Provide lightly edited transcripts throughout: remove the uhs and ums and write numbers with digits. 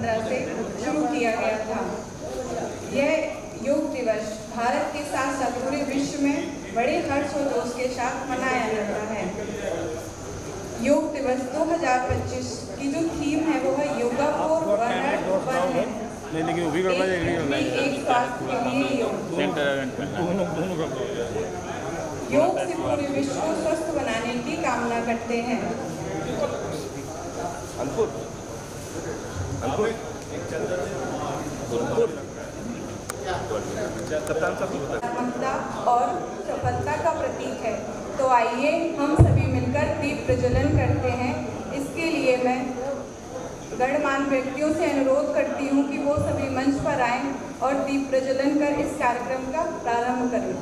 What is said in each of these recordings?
2015 से शुरू किया गया था। यह योग दिवस भारत के साथ साथ पूरे विश्व में बड़े हर्षोल्लास के साथ मनाया जाता है। योग दिवस 2025 की जो थीम है वो है योगा फॉर वन है। एक स्वास्थ्य के लिए योग से पूरे विश्व को स्वस्थ बनाने की कामना करते हैं। समता और सफलता का प्रतीक है। तो आइए हम सभी मिलकर दीप प्रज्वलन करते हैं। इसके लिए मैं गणमान्य व्यक्तियों से अनुरोध करती हूँ कि वो सभी मंच पर आएं और दीप प्रज्वलन कर इस कार्यक्रम का प्रारंभ करें।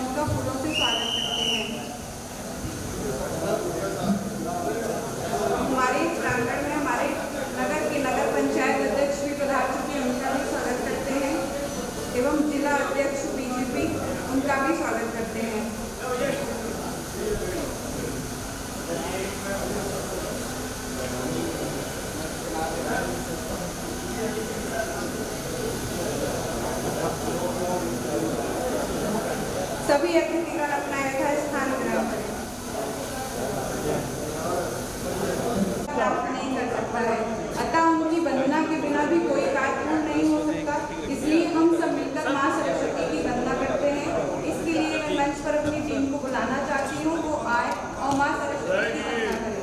उनका फूलों से स्वागत करते हैं। हमारे प्रांगण में हमारे नगर के नगर पंचायत अध्यक्ष भी पधार चुके हैं, उनका भी स्वागत करते हैं एवं जिला अध्यक्ष बीजेपी उनका भी स्वागत करते हैं। सभी अतिथिगण अपना यथास्थान ग्रहण करें। प्राप्त नहीं कर सकता है, अतः उनकी वंदना के बिना भी कोई कार्य पूर्ण नहीं हो सकता। इसलिए हम सब मिलकर माँ सरस्वती की वंदना करते हैं। इसके लिए मैं मंच पर अपनी टीम को बुलाना चाहती हूँ, वो आए और माँ सरस्वती की वंदना करें।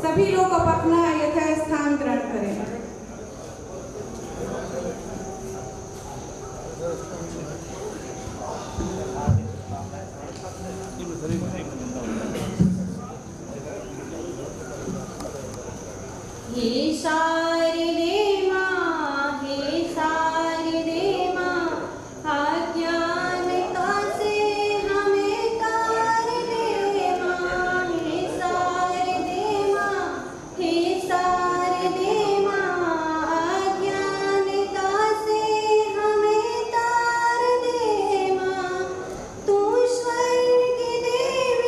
सभी लोग अब अपना यथास्थान ग्रहण करें। हे शारदे माँ, हे शारदे माँ, अज्ञानता से हमें तार दे माँ। हे शारदे माँ, हे शारदे माँ, अज्ञानता से हमें तार दे माँ। तू स्वर्ग की देवी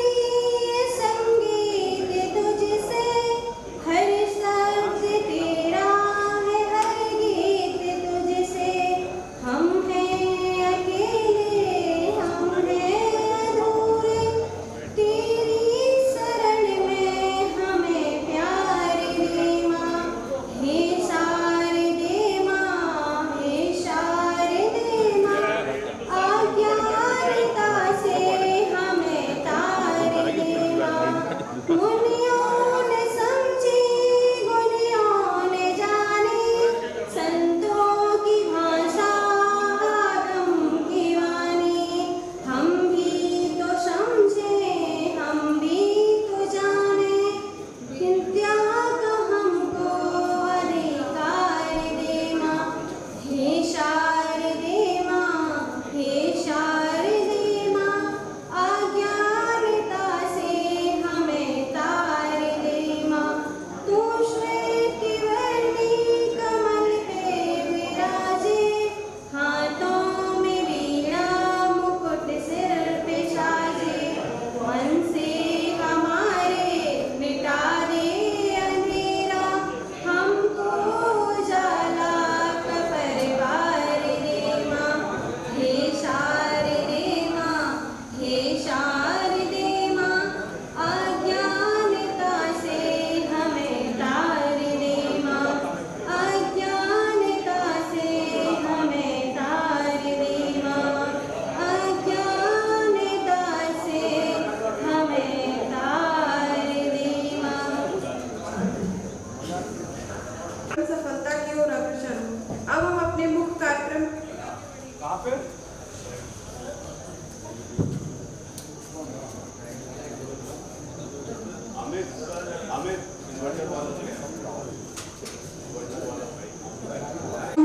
हम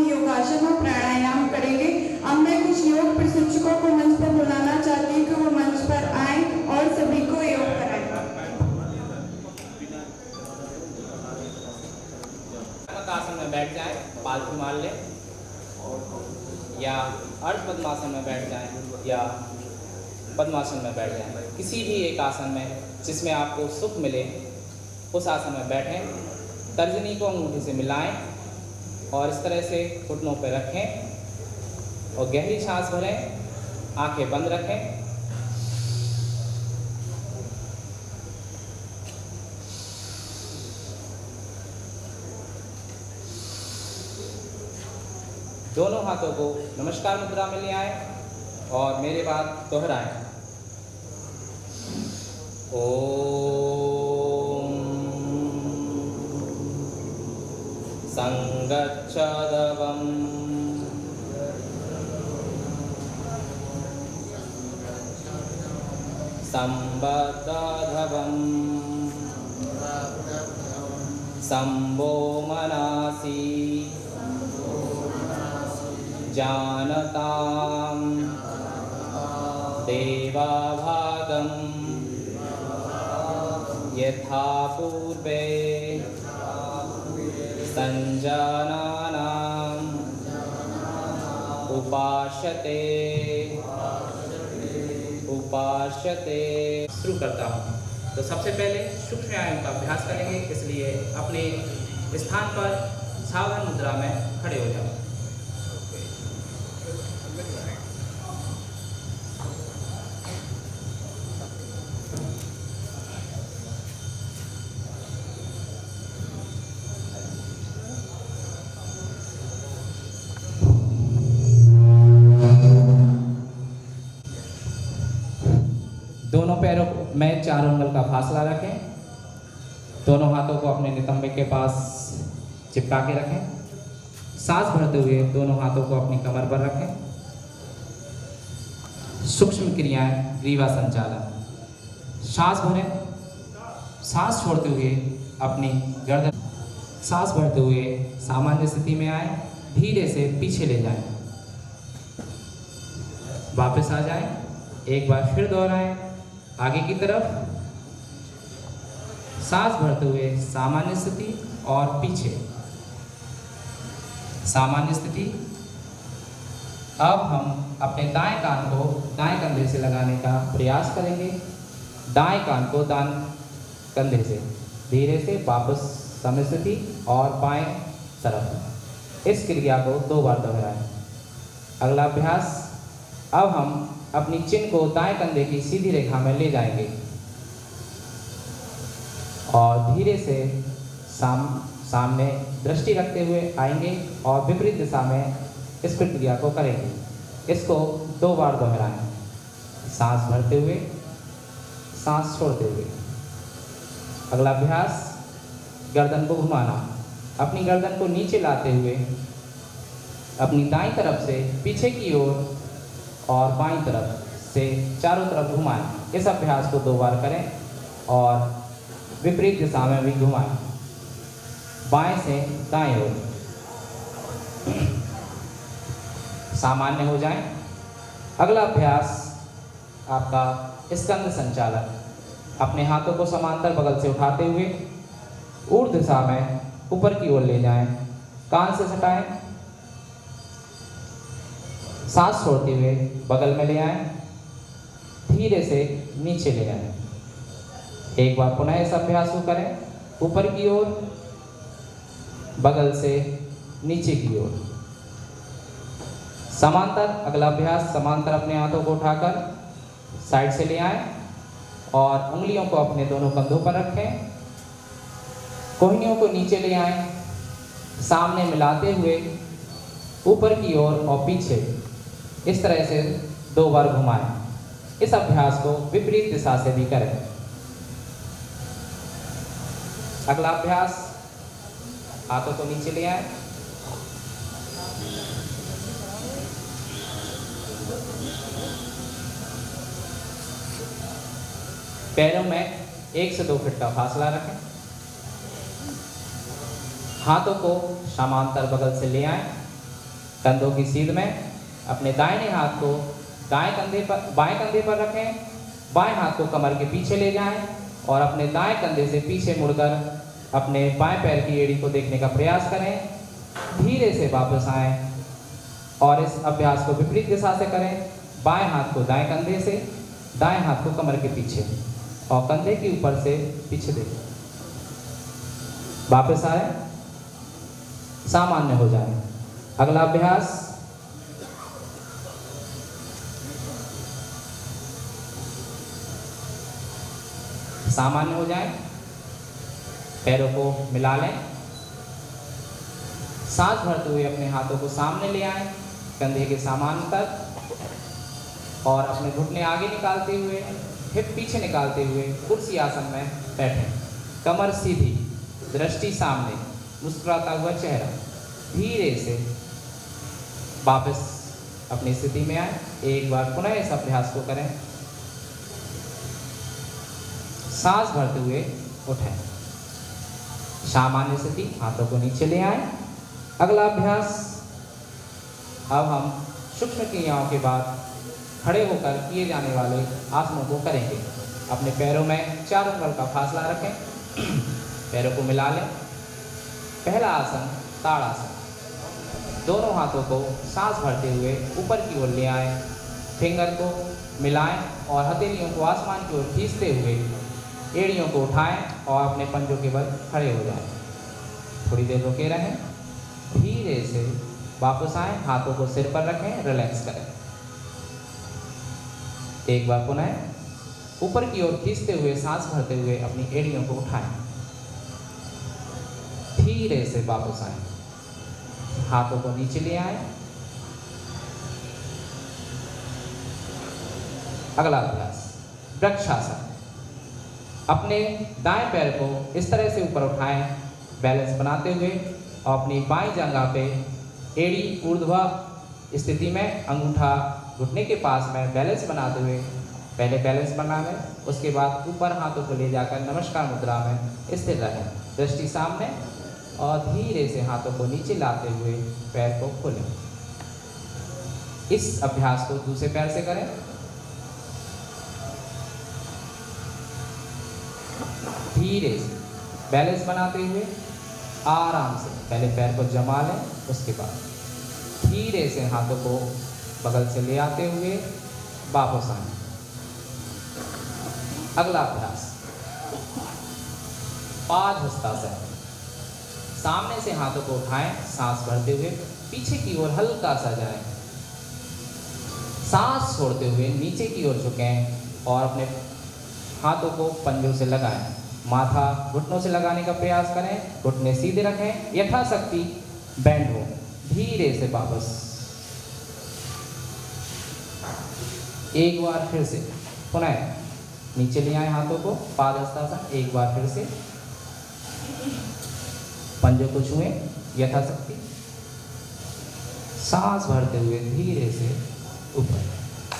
योगासन और प्राणायाम करेंगे। अब मैं कुछ योग प्रशिक्षकों को मंच पर बुलाना चाहती हूँ कि वो मंच पर आए और सभी को योग कराएं। आसन में बैठ जाएं, पालथी मार लें, या अर्ध पद्मासन में बैठ जाएं या पद्मासन में बैठ जाएं। किसी भी एक आसन में जिसमें आपको सुख मिले उस आसन में बैठें। तर्जनी को अंगूठी से मिलाएं और इस तरह से घुटनों पर रखें और गहरी सांस भरें, आंखें बंद रखें। दोनों हाथों को नमस्कार मुद्रा में ले आएं और मेरे बाद दोहराएं। ओम संगच्छदवम संबद्धधवम संभो मनासि जानतां देवाभागं यथा पूर्वे संजानानाम् उपास्यते। शुरू करता हूँ। तो सबसे पहले सूक्ष्म व्यायाम का अभ्यास करेंगे, इसलिए अपने स्थान पर सावधान मुद्रा में खड़े हो जाओ। दोनों पैरों में 4 उंगल का फासला रखें। दोनों हाथों को अपने नितंबे के पास चिपका के रखें। सांस भरते हुए दोनों हाथों को अपनी कमर पर रखें। सूक्ष्म क्रियाएं ग्रीवा संचालन। सांस भरें, सांस छोड़ते हुए अपनी गर्दन, सांस भरते हुए सामान्य स्थिति में आए, धीरे से पीछे ले जाएं, वापस आ जाएं। एक बार फिर दोहराएं, आगे की तरफ, सांस भरते हुए सामान्य स्थिति और पीछे, सामान्य स्थिति। अब हम अपने दाएं कान को दाएं कंधे से लगाने का प्रयास करेंगे। दाएं कान को दाएं कंधे से धीरे से वापस समय स्थिति और बाएं तरफ। इस क्रिया को 2 बार दोहराएं। अगला अभ्यास, अब हम अपनी चिन्ह को दाएं कंधे की सीधी रेखा में ले जाएंगे और धीरे से सामने दृष्टि रखते हुए आएंगे और विपरीत दिशा में इस प्रक्रिया को करेंगे। इसको 2 बार दोहराएं। सांस भरते हुए, सांस छोड़ते हुए। अगला अभ्यास, गर्दन को घुमाना। अपनी गर्दन को नीचे लाते हुए अपनी दाईं तरफ से पीछे की ओर और बाईं तरफ से चारों तरफ घुमाएं। इस अभ्यास को 2 बार करें और विपरीत दिशा में भी घुमाएं, बाएं से दाएं ओर। सामान्य हो जाएं। अगला अभ्यास आपका स्कंद संचालन। अपने हाथों को समांतर बगल से उठाते हुए ऊर्ध्व दिशा में ऊपर की ओर ले जाएं, कान से सटाएं, सांस छोड़ते हुए बगल में ले आएं, धीरे से नीचे ले आएं। एक बार पुनः इस अभ्यास को करें, ऊपर की ओर, बगल से नीचे की ओर। समांतर, अगला अभ्यास समांतर अपने हाथों को उठाकर साइड से ले आएं और उंगलियों को अपने दोनों कंधों पर रखें। कोहनियों को नीचे ले आएं, सामने मिलाते हुए ऊपर की ओर और पीछे इस तरह से 2 बार घुमाएं। इस अभ्यास को विपरीत दिशा से भी करें। अगला अभ्यास, हाथों को नीचे ले आएं, पैरों में 1 से 2 फीट का फासला रखें। हाथों को समांतर बगल से ले आएं। कंधों की सीध में अपने दाहिने हाथ को बाएं कंधे पर रखें। बाएं हाथ को कमर के पीछे ले जाएं और अपने दाएं कंधे से पीछे मुड़कर अपने बाएं पैर की एड़ी को देखने का प्रयास करें। धीरे से वापस आएं और इस अभ्यास को विपरीत दिशा से करें। बाएं हाथ को दाएं कंधे से, दाएं हाथ को कमर के पीछे और कंधे के ऊपर से पीछे देखें। वापस आए, सामान्य हो जाए। अगला अभ्यास सामान्य हो जाए। पैरों को मिला लें। सांस भरते हुए अपने हाथों को सामने ले आएं, कंधे के समानांतर, और अपने घुटने आगे निकालते हुए, हिप पीछे निकालते हुए कुर्सी आसन में बैठें। कमर सीधी, दृष्टि सामने, मुस्कुराता हुआ चेहरा। धीरे से वापस अपनी स्थिति में आए। एक बार पुनः इस अभ्यास को करें। सांस भरते हुए उठें। सामान्य स्थिति, हाथों को नीचे ले आएं। अगला अभ्यास, अब हम सूक्ष्म क्रियाओं के बाद खड़े होकर किए जाने वाले आसनों को करेंगे। अपने पैरों में 4 उंगल का फासला रखें। पैरों को मिला लें। पहला आसन ताड़ासन। दोनों हाथों को सांस भरते हुए ऊपर की ओर ले आएं। फिंगर को मिलाएं और हथेलियों को आसमान की ओर खींचते हुए एड़ियों को उठाएं और अपने पंजों के बल खड़े हो जाएं। थोड़ी देर रुके रहें। धीरे से वापस आएं, हाथों को सिर पर रखें, रिलैक्स करें। एक बार पुनः ऊपर की ओर खींचते हुए सांस भरते हुए अपनी एड़ियों को उठाएं। धीरे से वापस आएं, हाथों को नीचे ले आएं। अगला अभ्यास वृक्षासन। अपने दाएं पैर को इस तरह से ऊपर उठाएं, बैलेंस बनाते हुए, और अपनी बाईं जंघा पे एड़ी ऊर्ध्व स्थिति में, अंगूठा घुटने के पास में बैलेंस बनाते हुए पहले बैलेंस बना लें। उसके बाद ऊपर हाथों को ले जाकर नमस्कार मुद्रा में स्थिर रहें। दृष्टि सामने और धीरे से हाथों को नीचे लाते हुए पैर को खोलें। इस अभ्यास को दूसरे पैर से करें। धीरे से बैलेंस बनाते हुए आराम से पहले पैर को जमा लें। उसके बाद धीरे से हाथों को बगल से ले आते हुए वापस आएं। अगला अभ्यास पादहस्तासन। सामने से हाथों को उठाएं, सांस भरते हुए पीछे की ओर हल्का सा जाएं। सांस छोड़ते हुए नीचे की ओर झुकें और अपने हाथों को पंजों से लगाएं। माथा घुटनों से लगाने का प्रयास करें। घुटने सीधे रखें, यथाशक्ति बेंड हो। धीरे से वापस। एक बार फिर से पुनः नीचे ले आए हाथों को, पादहस्तासन। एक बार फिर से पंजों को छुएं, यथाशक्ति। सांस भरते हुए धीरे से ऊपर।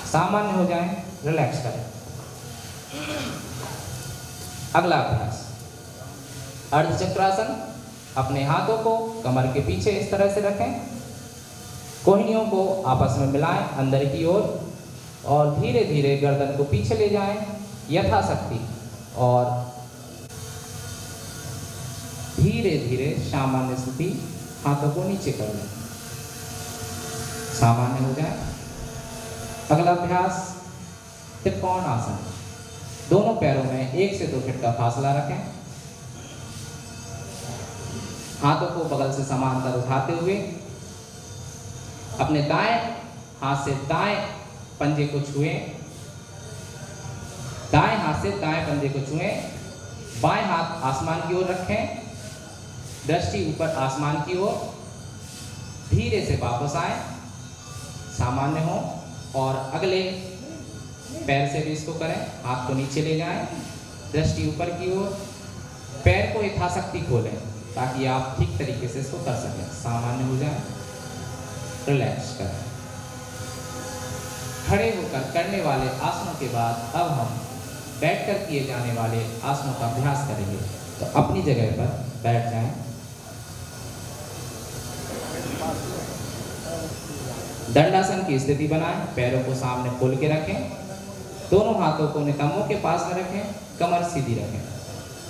सामान्य हो जाएं, रिलैक्स करें। अगला अभ्यास अर्धचक्रासन। अपने हाथों को कमर के पीछे इस तरह से रखें। कोहनियों को आपस में मिलाएं अंदर की ओर और धीरे धीरे गर्दन को पीछे ले जाएं यथाशक्ति, और धीरे धीरे सामान्य स्थिति, हाथों को नीचे कर लें। सामान्य हो जाए। अगला अभ्यास त्रिकोण आसन। दोनों पैरों में 1 से 2 फीट का फासला रखें। हाथों को बगल से समांतर उठाते हुए अपने दाएं हाथ से दाएं पंजे को छुएं। दाएं हाथ से दाएं पंजे को छुएं। बाएं हाथ आसमान की ओर रखें, दृष्टि ऊपर आसमान की ओर। धीरे से वापस आएं, सामान्य हो, और अगले पैर से भी इसको करें। हाथ को नीचे ले जाएं, दृष्टि ऊपर की ओर। पैर को यथाशक्ति खोलें ताकि आप ठीक तरीके से इसको कर सकें। सामान्य हो जाए, रिलैक्स करें। खड़े होकर करने वाले आसनों के बाद अब हम बैठकर किए जाने वाले आसनों का अभ्यास करेंगे। तो अपनी जगह पर बैठ जाएं। दंडासन की स्थिति बनाएं, पैरों को सामने खोल के रखें, दोनों हाथों को नितंबों के पास में रखें, कमर सीधी रखें।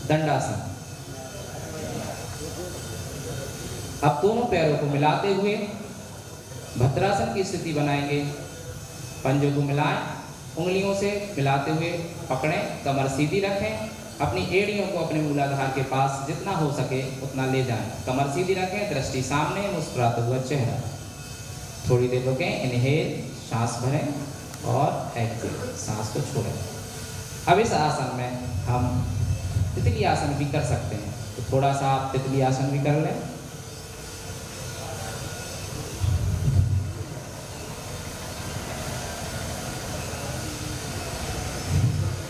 दंडासन। अब दोनों पैरों को मिलाते हुए भद्रासन की स्थिति बनाएंगे। पंजों को मिलाएं, उंगलियों से मिलाते हुए पकड़ें, कमर सीधी रखें, अपनी एड़ियों को अपने मूलाधार के पास जितना हो सके उतना ले जाएं। कमर सीधी रखें, दृष्टि सामने, मुस्कुराता हुआ चेहरा। थोड़ी देर रुकें, इनहेल, सांस भरें और एक्सहेल, सांस को छोड़ें। अब इस आसन में हम तितली आसन भी कर सकते हैं, तो थोड़ा सा आप तितली आसन भी कर लें।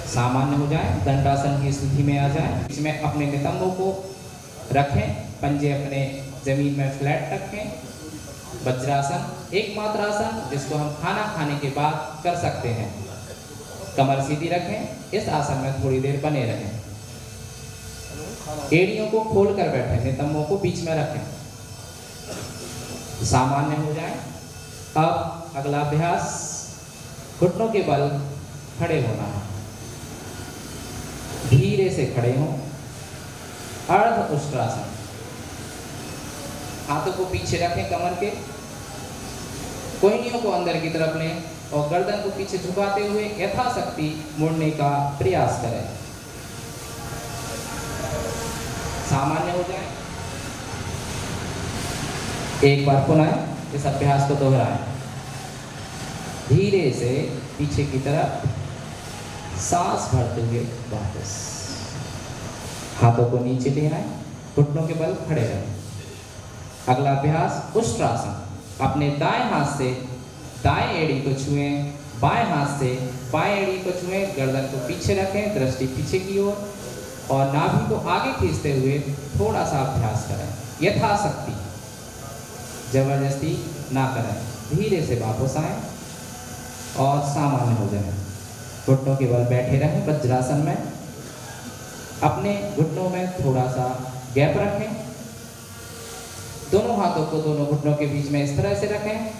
सामान्य हो जाए, दंडासन की स्थिति में आ जाए। इसमें अपने नितंबों को रखें, पंजे अपने जमीन में फ्लैट रखें। वज्रासन, एकमात्र आसन जिसको हम खाना खाने के बाद कर सकते हैं। कमर सीधी रखें, इस आसन में थोड़ी देर बने रहें। एड़ियों को खोलकर बैठें, नितंबों को बीच में रखें। सामान्य हो जाए। अब अगला अभ्यास, घुटनों के बल खड़े होना है। धीरे से खड़े हों, अर्ध उष्ट्रासन। हाथों को पीछे रखें कमर के, कोहनियों को अंदर की तरफ लें और गर्दन को पीछे झुकाते हुए यथाशक्ति मुड़ने का प्रयास करें। सामान्य हो जाए। एक बार पुनः इस अभ्यास को दोहराएं। धीरे से पीछे की तरफ सांस भरते हुए वापस। हाथों को नीचे ले आए, घुटनों के बल खड़े रहें। अगला अभ्यास उष्ट्रासन। अपने दाएं हाथ से दाएं एड़ी को छुएं, बाएं हाथ से बाएं एड़ी को छुएं, गर्दन को पीछे रखें, दृष्टि पीछे की ओर और नाभि को आगे खींचते हुए थोड़ा सा अभ्यास करें। यथाशक्ति, जबरदस्ती ना करें। धीरे से वापस आएं और सामान्य हो जाएं। घुटनों के बल बैठे रहें वज्रासन में। अपने घुटनों में थोड़ा सा गैप रखें। दोनों हाथों को दोनों घुटनों के बीच में इस तरह से रखें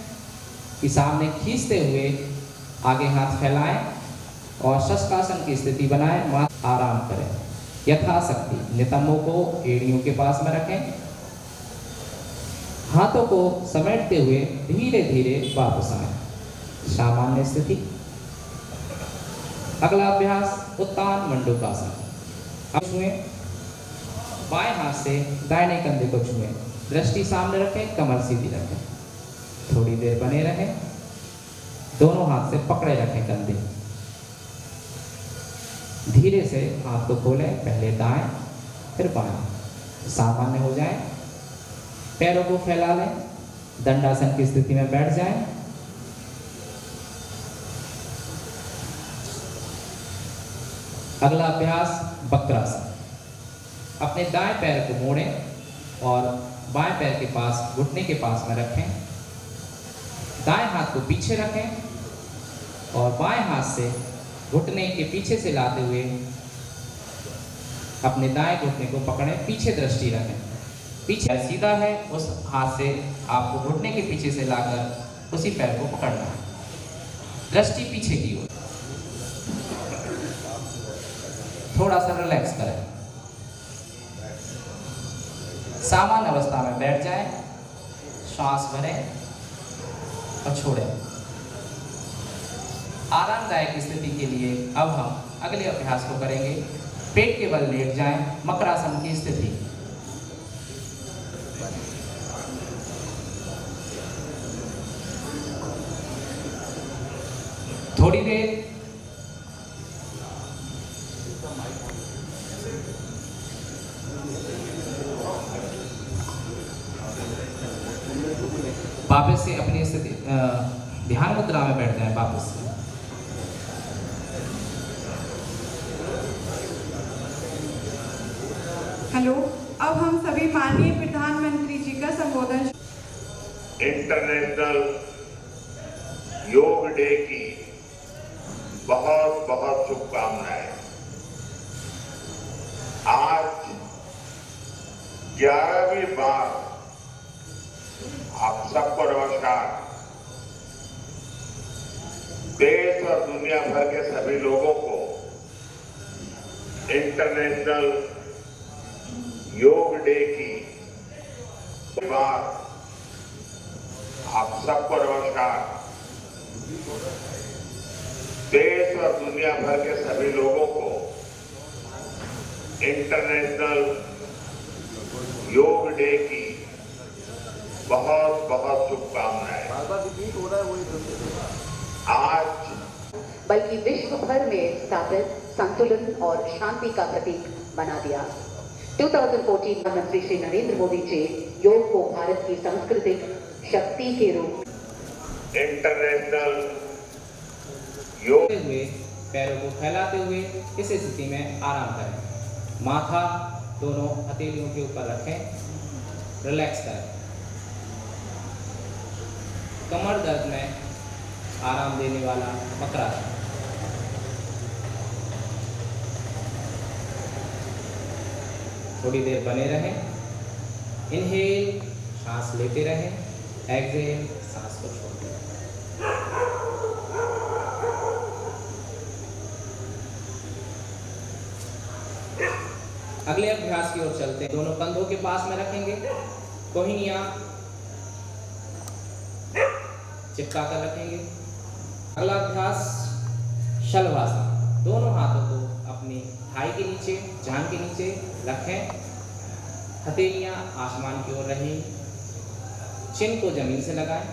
कि सामने खींचते हुए आगे हाथ फैलाएं और शशकासन की स्थिति बनाएं। वहां आराम करें। यथाशक्ति नितंबों को एड़ियों के पास में रखें। हाथों को समेटते हुए धीरे धीरे वापस आएं। सामान्य स्थिति। अगला अभ्यास उत्तान मंडूकासन। अब छुएं, बाएं हाथ से दाहिने कंधे को छुएं, दृष्टि सामने रखें, कमर सीधी रखें। थोड़ी देर बने रहें। दोनों हाथ से पकड़े रखें कंधे। धीरे से हाथ को खोलें, पहले दाएं फिर बाएं। सामान्य हो जाएं। पैरों को फैला लें, दंडासन की स्थिति में बैठ जाएं। अगला अभ्यास वक्रासन। अपने दाएं पैर को मोड़ें और बाएं पैर के पास घुटने के पास में रखें। दाएं हाथ को पीछे रखें और बाएं हाथ से घुटने के पीछे से लाते हुए अपने दाएं घुटने को पकड़ें, पीछे दृष्टि रखें। पीछे सीधा है, उस हाथ से आपको घुटने के पीछे से लाकर उसी पैर को पकड़ना है। दृष्टि पीछे की ओर। थोड़ा सा रिलैक्स करें। सामान्य अवस्था में बैठ जाएं, श्वास भरें और छोड़ें। आरामदायक स्थिति के लिए अब हम अगले अभ्यास को करेंगे। पेट के बल लेट जाएं, मकरासन की स्थिति। थोड़ी देर वापस से अपनी स्थिति ध्यान मुद्रा में बैठ जाए। वापस से हेलो, अब हम सभी माननीय प्रधानमंत्री जी का संबोधन। इंटरनेशनल योग डे की बहुत बहुत शुभकामनाएं। 11वीं बार आप सबको नमस्कार। देश और दुनिया भर के सभी लोगों को इंटरनेशनल योग डे की बार आप सबको नमस्कार। देश और दुनिया भर के सभी लोगों को इंटरनेशनल योग डे की बहुत बहुत शुभकामनाएं। आज बल्कि विश्व भर में स्थापित संतुलन और शांति का प्रतीक बना दिया। 2014 प्रधानमंत्री श्री नरेंद्र मोदी जी योग को भारत की सांस्कृतिक शक्ति के रूप इंटरनेशनल योग हुए पैरों को फैलाते हुए इस स्थिति में आराम करें। माथा दोनों हथेलियों के ऊपर रखें, रिलैक्स करें। कमर दर्द में आराम देने वाला वक्रासन। थोड़ी देर बने रहें। इनहेल सांस लेते रहें, एक्सहेल सांस को छोड़ दें। अगले अभ्यास की ओर चलते हैं। दोनों कंधों के पास में रखेंगे, कोहिनियां चिपका कर रखेंगे। अगला अभ्यास शलभासन। दोनों हाथों को अपनी थाई के नीचे, जांघ के नीचे रखें। हथेलियां आसमान की ओर रहें। चिन को जमीन से लगाएं।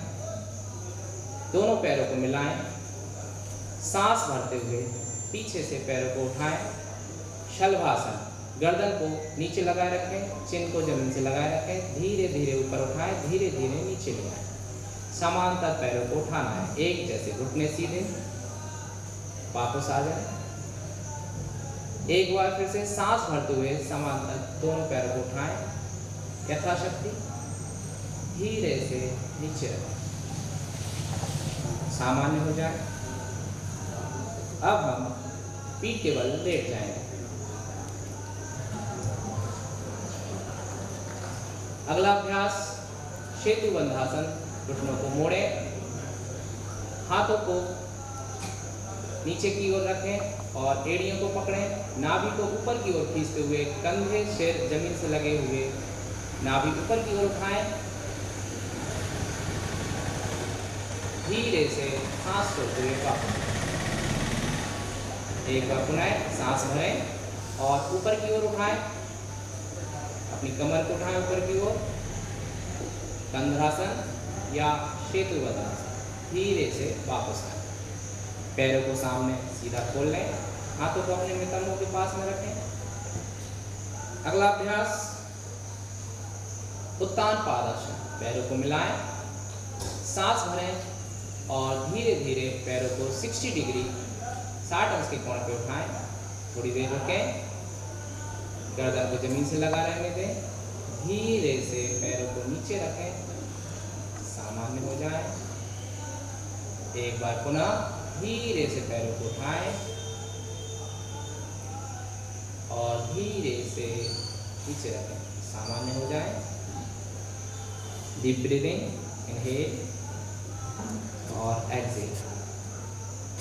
दोनों पैरों को मिलाएं। सांस भरते हुए पीछे से पैरों को उठाएं। शलभासन। गर्दन को नीचे लगाए रखें, चिन को जमीन से लगाए रखें। धीरे धीरे ऊपर उठाएं, धीरे धीरे नीचे ले आएं। समांतर पैरों को उठाना है, एक जैसे घुटने सीधे, वापस आ जाए। एक बार फिर से सांस भरते हुए समांतर दोनों पैरों को उठाएं, यथाशक्ति धीरे से नीचे रखें, सामान्य हो जाए। अब हम पीठ के बल लेट जाएंगे। अगला अभ्यास सेतुबंधासन। घुटनों को मोड़ें, हाथों को नीचे की ओर रखें और एड़ियों को पकड़ें। नाभि को ऊपर की ओर खींचते हुए कंधे सिर जमीन से लगे हुए नाभि ऊपर की ओर उठाएं। धीरे से सांस छोड़ते हुए वापस। एक बार पुनः सांस भरें और ऊपर की ओर उठाएं। अपनी कमर को उठाएं ऊपर की ओर। कंधासन या सेतुबंधासन। धीरे से वापस आए। पैरों को सामने सीधा खोल लें। हाथों को अपने नितंबों के पास में रखें। अगला अभ्यास उत्तान पादासन। पैरों को मिलाएं, सांस भरें और धीरे धीरे पैरों को 60 डिग्री 60 अंश के कोण पे उठाएं। थोड़ी देर रुकें, गर्दन को जमीन से लगा रहने दें। धीरे से पैरों को नीचे रखें, सामान्य हो जाए। एक बार पुनः धीरे से पैरों को उठाएं और धीरे से नीचे रखें, सामान्य हो जाए। डीप ब्रीदिंग, इनहेल और एक्सहेल।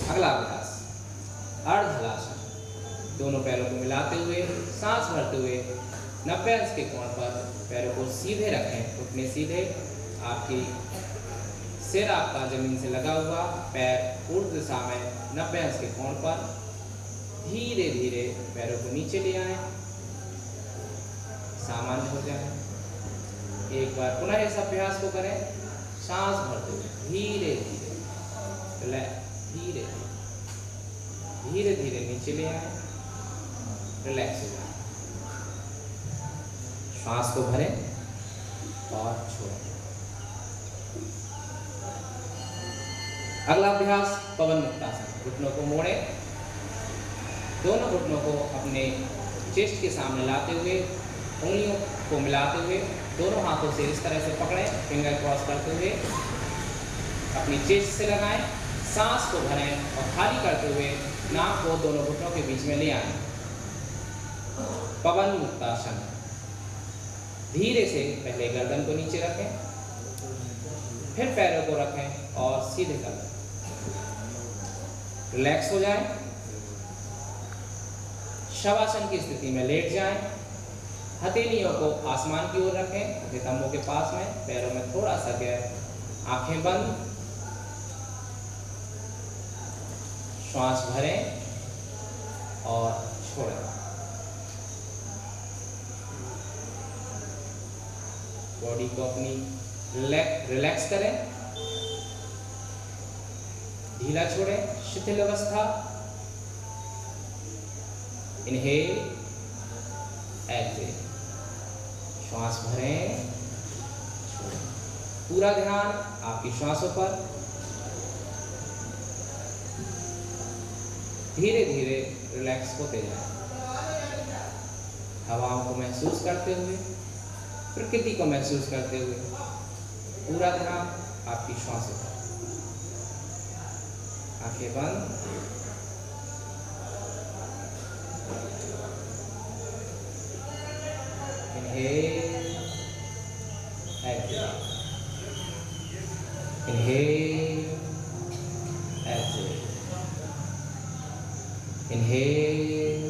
अगला अभ्यास अर्धहलासन। दोनों पैरों को मिलाते हुए सांस भरते हुए 90 अंश के कोण पर पैरों को सीधे रखें, घुटने सीधे। आपकी सिर आपका जमीन से लगा हुआ, पैर ऊर्ध्व दिशा में 90 अंश के कोण पर। धीरे धीरे पैरों को नीचे ले आएं, सामान्य हो जाए। एक बार पुनः इस अभ्यास को करें, सांस भरते हुए धीरे धीरे धीरे धीरे धीरे नीचे ले आएं, रिलैक्स हो जाए। श्वास को भरें और छोड़ें। अगला अभ्यास पवन मुक्तासन। घुटनों को मोड़ें, दोनों घुटनों को अपने चेस्ट के सामने लाते हुए उंगलियों को मिलाते हुए दोनों हाथों से इस तरह से पकड़ें, फिंगर क्रॉस करते हुए अपनी चेस्ट से लगाएं। सांस को भरें और खाली करते हुए नाक को दोनों घुटनों के बीच में ले आएं। पवन मुक्तासन। धीरे से पहले गर्दन को नीचे रखें, फिर पैरों को रखें और सीधे कर दें। रिलैक्स हो जाएं। शवासन की स्थिति में लेट जाएं। हथेलियों को आसमान की ओर रखें, नितंबों के पास में, पैरों में थोड़ा सा गैप, आंखें बंद। श्वास भरें और छोड़ें। बॉडी को अपनी रिलैक्स करें, ढीला छोड़ें, शिथिल अवस्था। इनहेल, एक्सहेल, श्वास भरें, छोड़ें। पूरा ध्यान आपकी श्वासों पर। धीरे धीरे रिलैक्स होते जाएं। हवाओं को महसूस करते हुए, प्रकृति को महसूस करते हुए, पूरा ध्यान आपकी श्वासों पर। आंखें बंद। Inhale, exhale, inhale, exhale, inhale,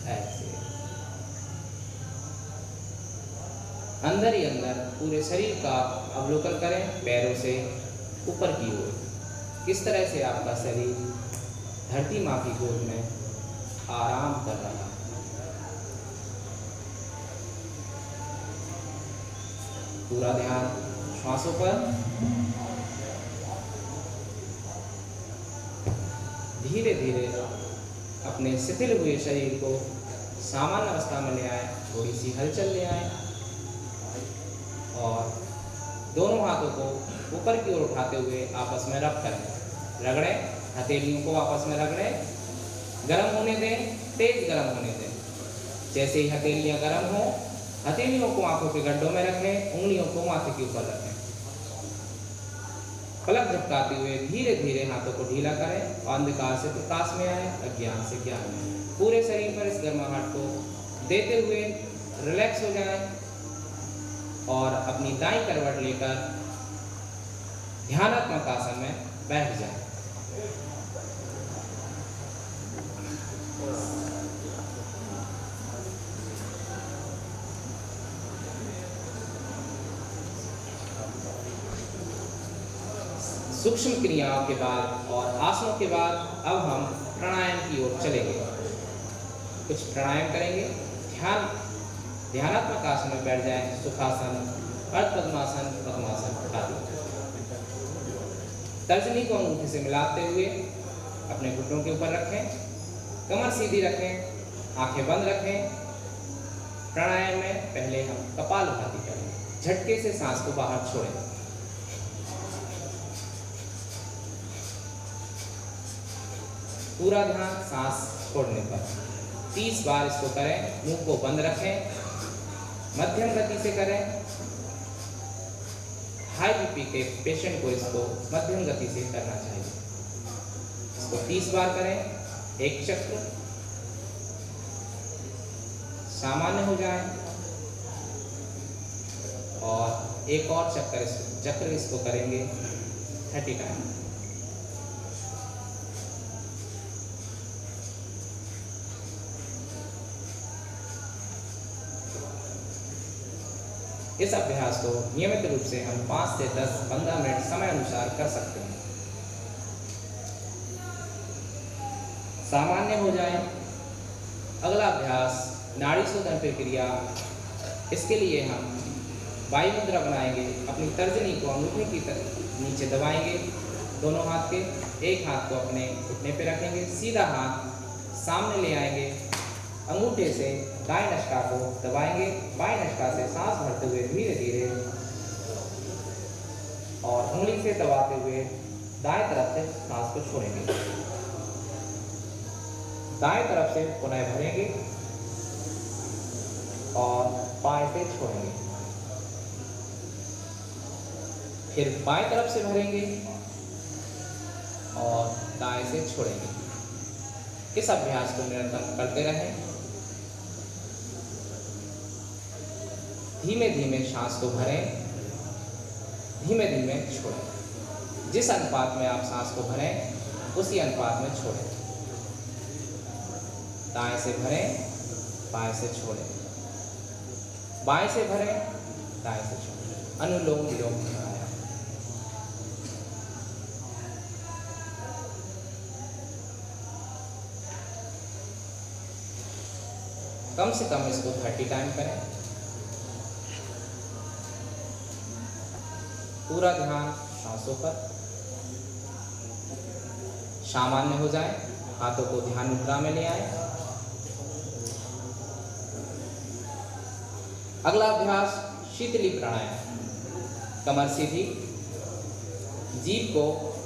exhale. अंदर ही अंदर पूरे शरीर का अवलोकन करें, पैरों से ऊपर की ओर। किस तरह से आपका शरीर धरती माँ की गोद में आराम कर रहा है। पूरा ध्यान श्वासों पर। धीरे धीरे अपने शिथिल हुए शरीर को सामान्य अवस्था में ले आए, थोड़ी सी हलचल ले आए और दोनों हाथों को ऊपर की ओर उठाते हुए आपस में रब करें, रगड़ें। हथेलियों को आपस में रगड़ें, गर्म होने दें, तेज गर्म होने दें। जैसे ही हथेलियाँ गर्म हों, हथेलियों को आंखों के गड्ढों में रखें, उंगलियों को माथे के ऊपर रखें। पलक झपकाते हुए धीरे धीरे हाथों को ढीला करें। अंधकार से प्रकाश में आए, अज्ञान से ज्ञान में। पूरे शरीर पर इस गर्माहट को देते हुए रिलैक्स हो जाएं और अपनी दाईं करवट लेकर ध्यानात्मक आसन में बैठ जाएं। सूक्ष्म क्रियाओं के बाद और आसनों के बाद अब हम प्राणायाम की ओर चलेंगे। कुछ प्राणायाम करेंगे। ध्यानात्मक आसन में बैठ जाएं। सुखासन, अर्ध पद्मासन, पद्मासन आदि। तर्जनी को अंगूठे से मिलाते हुए अपने घुटनों के ऊपर रखें, कमर सीधी रखें, आंखें बंद रखें। प्राणायाम में पहले हम कपालभाति करें। झटके से सांस को बाहर छोड़ें। पूरा ध्यान सांस छोड़ने पर। 30 बार इसको करें। मुंह को बंद रखें, मध्यम गति से करें। हाई बीपी के पेशेंट को इसको मध्यम गति से करना चाहिए। इसको 30 बार करें। एक चक्र सामान्य हो जाए और एक और चक्र इसको करेंगे 30 टाइम। इस अभ्यास को नियमित रूप से हम 5 से 10-15 मिनट समय अनुसार कर सकते हैं। सामान्य हो जाए। अगला अभ्यास नाड़ी शोधन प्रक्रिया। इसके लिए हम वायु मुद्रा बनाएंगे। अपनी तर्जनी को अंगूठे की नीचे दबाएंगे, दोनों हाथ के। एक हाथ को अपने घुटने पे रखेंगे, सीधा हाथ सामने ले आएंगे। अंगूठे से दाएं नशिका को दबाएंगे, बाएं नशिका से सांस भरते हुए धीरे धीरे और उंगली से दबाते हुए दाएं तरफ से सांस को छोड़ेंगे। दाएं तरफ से पुनः भरेंगे और बाएं से छोड़ेंगे। फिर बाएं तरफ से भरेंगे और दाएं से छोड़ेंगे। इस अभ्यास को निरंतर करते रहें। धीमे धीमे सांस को भरें, धीमे धीमे छोड़ें। जिस अनुपात में आप सांस को भरें उसी अनुपात में छोड़ें। दाएं से भरें, बाएं से छोड़ें, बाएं से भरें, दाएं से छोड़ें। अनुलोम विलोम प्राणायाम। कम से कम इसको 30 टाइम करें। पूरा ध्यान सांसों पर। सामान्य हो जाए, हाथों को ध्यान मुद्रा में ले आए। अगला अभ्यास शीतली प्राणायाम। कमर सीधी, जीभ को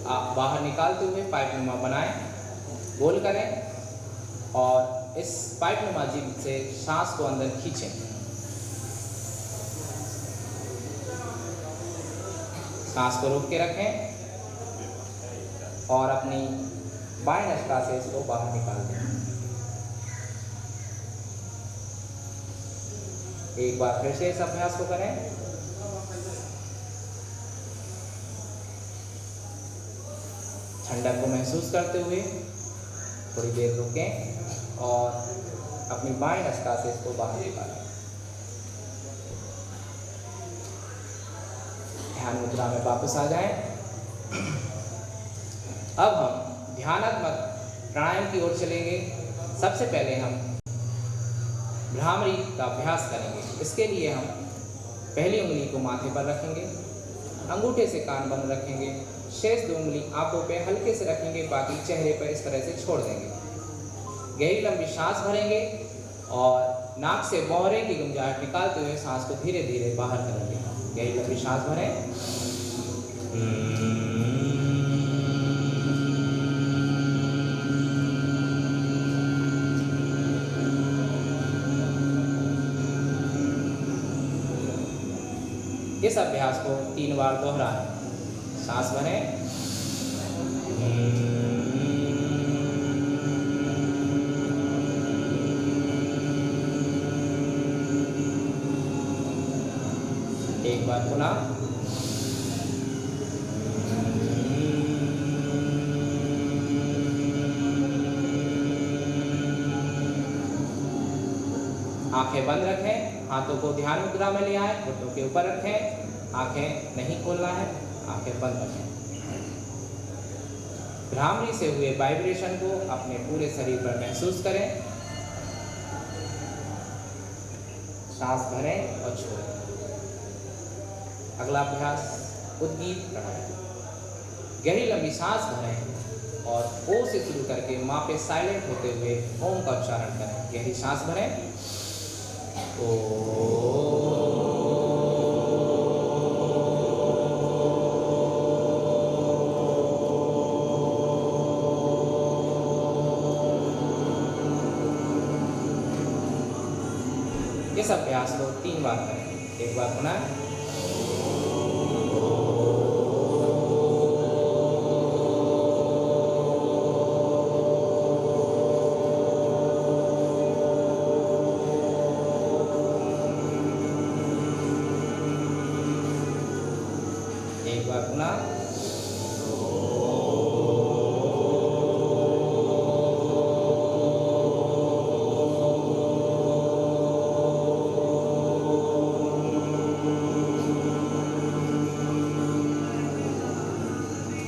आप बाहर निकालते हुए पाइपनुमा बनाएं, गोल करें और इस पाइपनुमा जीभ से सांस को अंदर खींचें। सांस को रोक के रखें और अपनी बाएं नासिका से इसको बाहर निकाल दें। एक बार फिर से इस अभ्यास को करें। ठंडक को महसूस करते हुए थोड़ी देर रुकें और अपनी बाएं नासिका से इसको बाहर निकालें। ध्यान मुद्रा में वापस आ जाएं। अब हम ध्यानात्मक प्राणायाम की ओर चलेंगे। सबसे पहले हम भ्रामरी का अभ्यास करेंगे। इसके लिए हम पहली उंगली को माथे पर रखेंगे, अंगूठे से कान बंद रखेंगे, शेष 2 उंगली आंखों पे हल्के से रखेंगे, बाकी चेहरे पर इस तरह से छोड़ देंगे। गहरी लंबी सांस भरेंगे और नाक से बौरे की गुंजाइश निकालते हुए सांस को धीरे धीरे बाहर करेंगे। गहरी लंबी सांस भरें। इस अभ्यास को 3 बार दोहराएं। सांस भरें। एक बार पुनः। आंखें बंद रखें, हाथों को ध्यान मुद्रा में ले आए, घुटनों के ऊपर रखें, आंखें नहीं खोलना है, आंखें बंद रखें। भ्रामरी से हुए वाइब्रेशन को अपने पूरे शरीर पर महसूस करें। सांस भरें और छोड़ें। अगला अभ्यास उद्गीत प्राणायाम। गहरी लंबी सांस भरें और ओ से शुरू करके माँ पे साइलेंट होते हुए ओम का उच्चारण करें। गहरी सांस भरें। इस अभ्यास को 3 बार करें। एक बार पुनः। एक बार पुनः।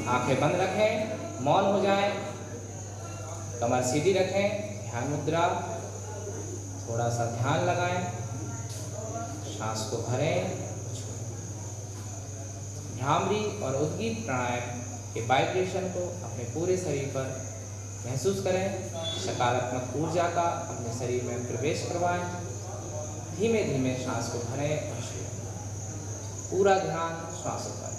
आंखें बंद रखें, मौन हो जाएं, कमर सीधी रखें, ध्यान मुद्रा, थोड़ा सा ध्यान लगाएं, सांस को भरें। भ्रामरी और उद्गीत प्राणायाम के वाइब्रेशन को अपने पूरे शरीर पर महसूस करें। सकारात्मक ऊर्जा का अपने शरीर में प्रवेश करवाएं। धीमे धीमे सांस को भरें और छोड़ें। पूरा ध्यान श्वासों पर।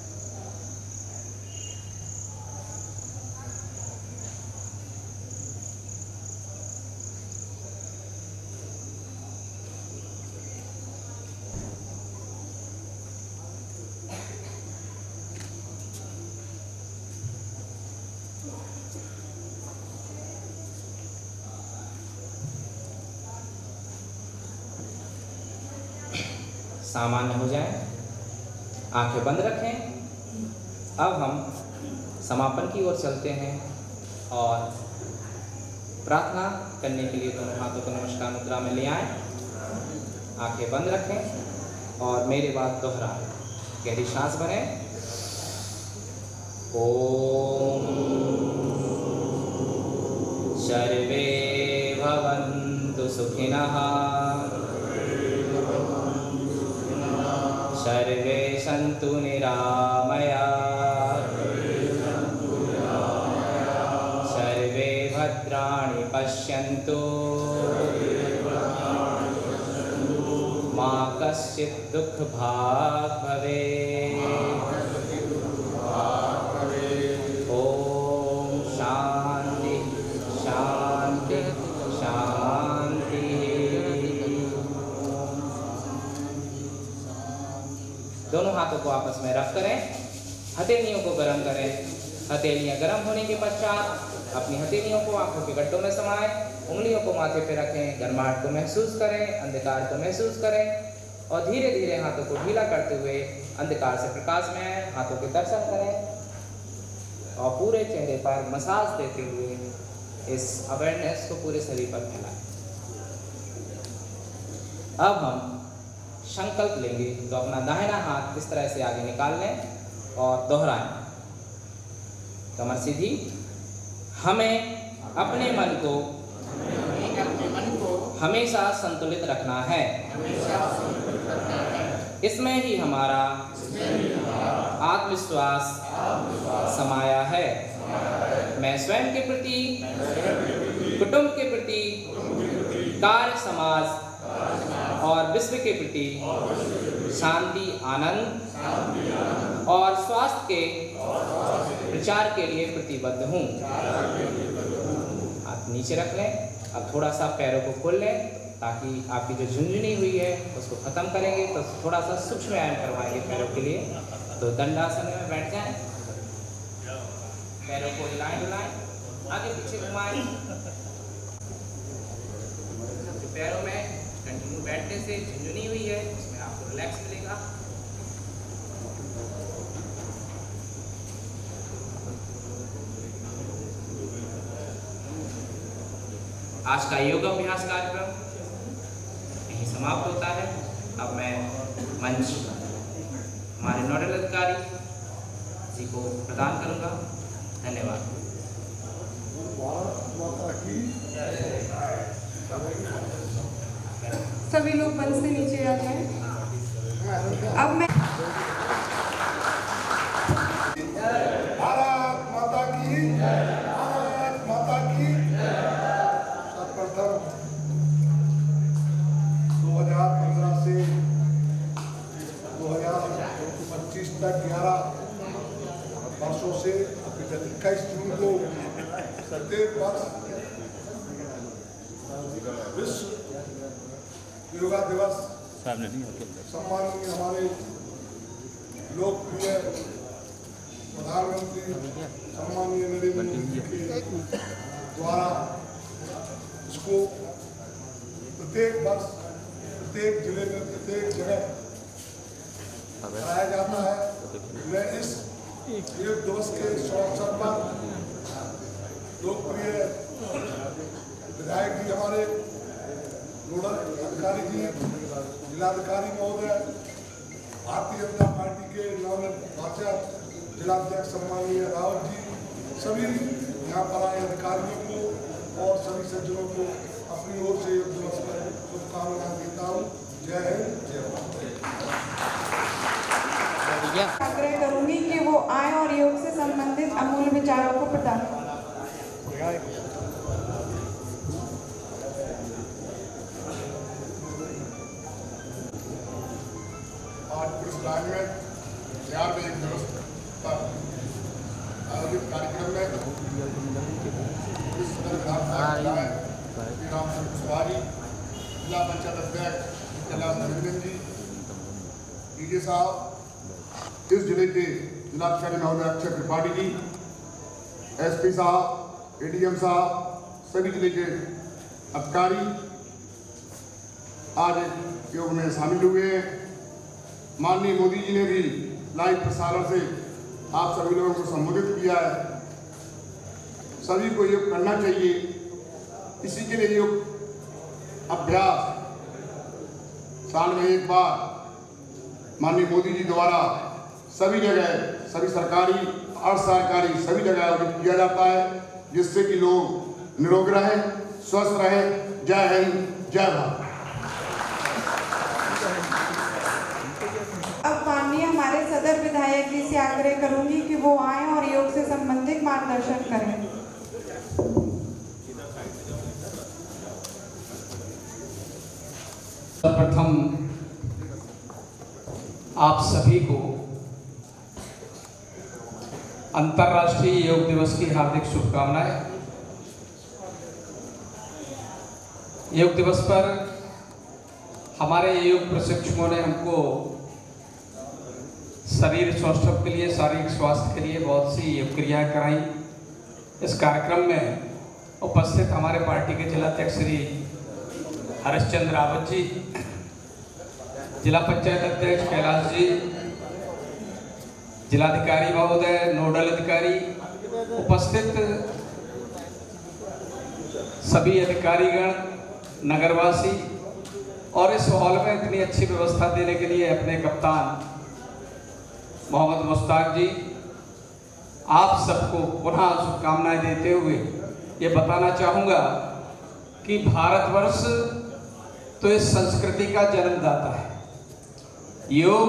सामान्य हो जाएं, आंखें बंद रखें। अब हम समापन की ओर चलते हैं और प्रार्थना करने के लिए दोनों हाथों को नमस्कार मुद्रा में ले आएं, आंखें बंद रखें और मेरे बाद दोहराएं। गहरी सांस भरें। ओम सर्वे भवन्तु सुखिनः, सर्वे सन्तु निरामयाः, सर्वे भद्राणि पश्यन्तु, मा कश्चित् दुःखभाग् भवेत्। ओम शांति शांति शांति। दोनों हाथों को आपस में रख करें, हथेलियों को गर्म करें। हथेलियां गर्म होने के पश्चात अपनी हथेलियों को आंखों के गड्ढों में समाएं, उंगलियों को माथे पे रखें, गर्माहट को महसूस करें, अंधकार को महसूस करें और धीरे धीरे हाथों को ढीला करते हुए अंधकार से प्रकाश में आए। हाथों के दर्शन करें और पूरे चेहरे पर मसाज देते हुए इस अवेयरनेस को पूरे शरीर पर फैलाएं। अब हम संकल्प लेंगे, तो अपना दाहिना हाथ इस तरह से आगे निकाल लें और दोहराएं। कमर सीधी। हमें अपने मन को हमेशा संतुलित रखना है, इसमें ही हमारा आत्मविश्वास समाया है। मैं स्वयं के प्रति, कुटुंब के प्रति, कार्य समाज और विश्व के प्रति शांति, आनंद और स्वास्थ्य के प्रचार के लिए प्रतिबद्ध हूँ। हाथ नीचे रख लें। अब थोड़ा सा पैरों को खोल लें ताकि आपकी जो झुंझुनी हुई है उसको खत्म करेंगे, तो थोड़ा सा सूक्ष्म व्यायाम करवाएंगे पैरों के लिए। तो दंडासन में बैठ जाएं, पैरों को हिलाएं डुलाएं, आगे पीछे घुमाएं। जो पैरों में कंटिन्यू बैठने से झुंझुनी हुई है उसमें आपको रिलैक्स मिलेगा। आज का योग अभ्यास कार्यक्रम यहीं समाप्त होता है। अब मैं मंच हमारे नोडल अधिकारी जी को प्रदान करूंगा। धन्यवाद। सभी लोग मंच से नीचे आ जाएं। अब मैं भारत माता की, भारत माता की। सर्वप्रथम 2015 से 2025 तक 11 वर्षों से 21 जून को प्रत्येक वर्ष विश्व योगा दिवस सम्माननीय हमारे लोकप्रिय प्रधानमंत्री सम्माननीय नरेंद्र मोदी के द्वारा इसको प्रत्येक वर्ष प्रत्येक जिले में प्रत्येक जगह कराया जाता है। मैं इस योग दिवस के अवसर पर लोकप्रिय विधायक जी, हमारे नोडल अधिकारी जी, जिलाधिकारी महोदय, भारतीय जनता पार्टी के नवनिर्वाचित जिलाध्यक्ष सम्माननीय रावत जी, सभी यहाँ पर आए अधिकारियों को और सभी सज्जनों को अपनी ओर से योग दिवस पर शुभकामनाएं देता हूँ। जय हिंद, जय भारत। आग्रह करूंगी कि वो आए और योग से संबंधित अमूल्य विचारों को प्रदान करें। आज पुलिस लाइन में बिहार में एक दिवस पर आयोजित कार्यक्रम में रामचंद्र कुशवाहा, जिला पंचायत अध्यक्ष कैलाश नरेंद्र जी, डीजे साहब, इस जिले के जिलाधिकारी महोदय अक्षय त्रिपाठी जी, एसपी साहब, एडीएम साहब, सभी जिले के अधिकारी आज योग में शामिल हुए हैं। माननीय मोदी जी ने भी लाइव प्रसारण से आप सभी लोगों को संबोधित किया है। सभी को योग करना चाहिए। इसी के लिए योग अभ्यास साल में एक बार माननीय मोदी जी द्वारा सभी जगह, सभी सरकारी और सरकारी सभी जगह आयोजित किया जाता है, जिससे कि लोग निरोग रहें, स्वस्थ रहें। जय हिंद, जय भारत। अब माननीय हमारे सदर विधायक जी से आग्रह करूंगी कि वो आएं और योग से संबंधित मार्गदर्शन करें। सर्वप्रथम आप सभी को अंतर्राष्ट्रीय योग दिवस की हार्दिक शुभकामनाएं। योग दिवस पर हमारे योग प्रशिक्षकों ने हमको शरीर स्वास्थ्य के लिए, शारीरिक स्वास्थ्य के लिए बहुत सी योग क्रियाएं कराई। इस कार्यक्रम में उपस्थित हमारे पार्टी के जिलाध्यक्ष श्री हरिश्चंद्र रावत जी, जिला पंचायत अध्यक्ष कैलाश जी, जिलाधिकारी महोदय, नोडल अधिकारी, उपस्थित सभी अधिकारीगण, नगरवासी और इस हॉल में इतनी अच्छी व्यवस्था देने के लिए अपने कप्तान मोहम्मद मुश्ताक जी, आप सबको पुनः शुभकामनाएं देते हुए ये बताना चाहूँगा कि भारतवर्ष तो इस संस्कृति का जन्मदाता है। योग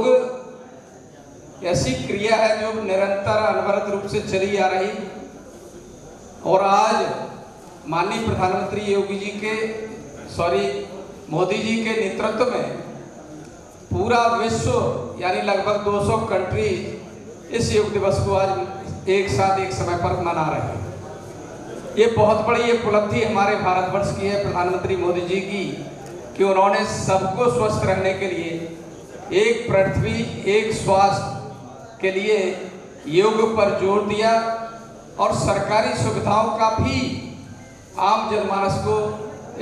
ऐसी क्रिया है जो निरंतर अनवरत रूप से चली आ रही, और आज माननीय प्रधानमंत्री मोदी जी के नेतृत्व में पूरा विश्व यानी लगभग 200 कंट्री इस योग दिवस को आज एक साथ एक समय पर मना रहे हैं। ये बहुत बड़ी उपलब्धि हमारे भारतवर्ष की है, प्रधानमंत्री मोदी जी की, कि उन्होंने सबको स्वस्थ रहने के लिए एक पृथ्वी एक स्वास्थ्य के लिए योग पर जोर दिया, और सरकारी सुविधाओं का भी आम जनमानस को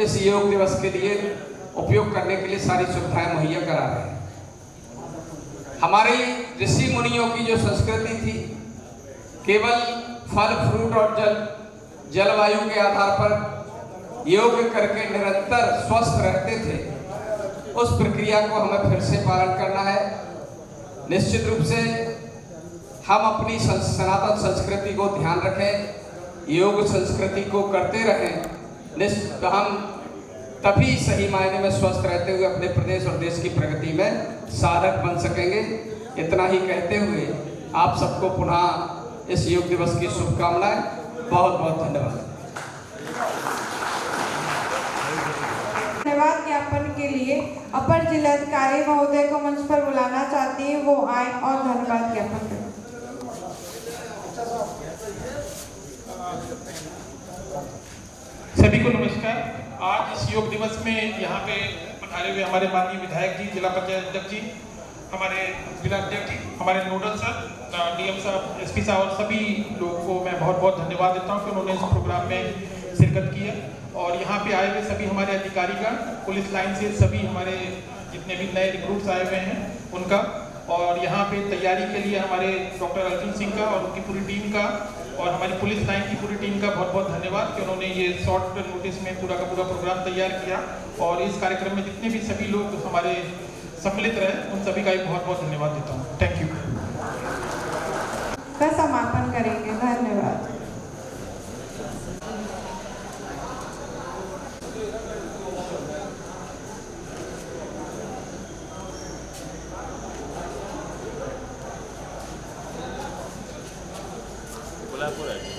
इस योग दिवस के लिए उपयोग करने के लिए सारी सुविधाएं मुहैया करा रहे हैं। हमारी ऋषि मुनियों की जो संस्कृति थी, केवल फल फ्रूट और जलवायु के आधार पर योग करके निरंतर स्वस्थ रहते थे, उस प्रक्रिया को हमें फिर से पालन करना है। निश्चित रूप से हम अपनी सनातन संस्कृति को ध्यान रखें, योग संस्कृति को करते रहें। हम तभी सही मायने में स्वस्थ रहते हुए अपने प्रदेश और देश की प्रगति में साधक बन सकेंगे। इतना ही कहते हुए आप सबको पुनः इस योग दिवस की शुभकामनाएं। बहुत बहुत धन्यवाद। धन्यवाद ज्ञापन के लिए अपर जिलाधिकारी महोदय को मंच पर बुलाना चाहती है, वो आए और धन्यवाद ज्ञापन करें। सभी को नमस्कार। आज इस योग दिवस में यहाँ पे पधारे हुए हमारे माननीय विधायक जी, जिला पंचायत अध्यक्ष जी, हमारे जिला अध्यक्ष जी, हमारे नोडल सर, डीएम साहब, एसपी साहब और सभी लोगों को मैं बहुत बहुत धन्यवाद देता हूँ कि उन्होंने इस प्रोग्राम में शिरकत की है। और यहाँ पे आए हुए सभी हमारे अधिकारीगण, पुलिस लाइन से सभी हमारे जितने भी नए रिक्रूट्स आए हुए हैं उनका, और यहाँ पे तैयारी के लिए हमारे डॉक्टर अर्जुन सिंह का और उनकी पूरी टीम का, और हमारी पुलिस लाइन की पूरी टीम का बहुत बहुत धन्यवाद कि उन्होंने ये शॉर्ट नोटिस में पूरा का पूरा प्रोग्राम तैयार किया। और इस कार्यक्रम में जितने भी सभी लोग हमारे सम्मिलित रहे, उन सभी का एक बहुत बहुत धन्यवाद देता हूँ। Thank you. का समापन करेंगे। धन्यवाद। कोल्हापुर है।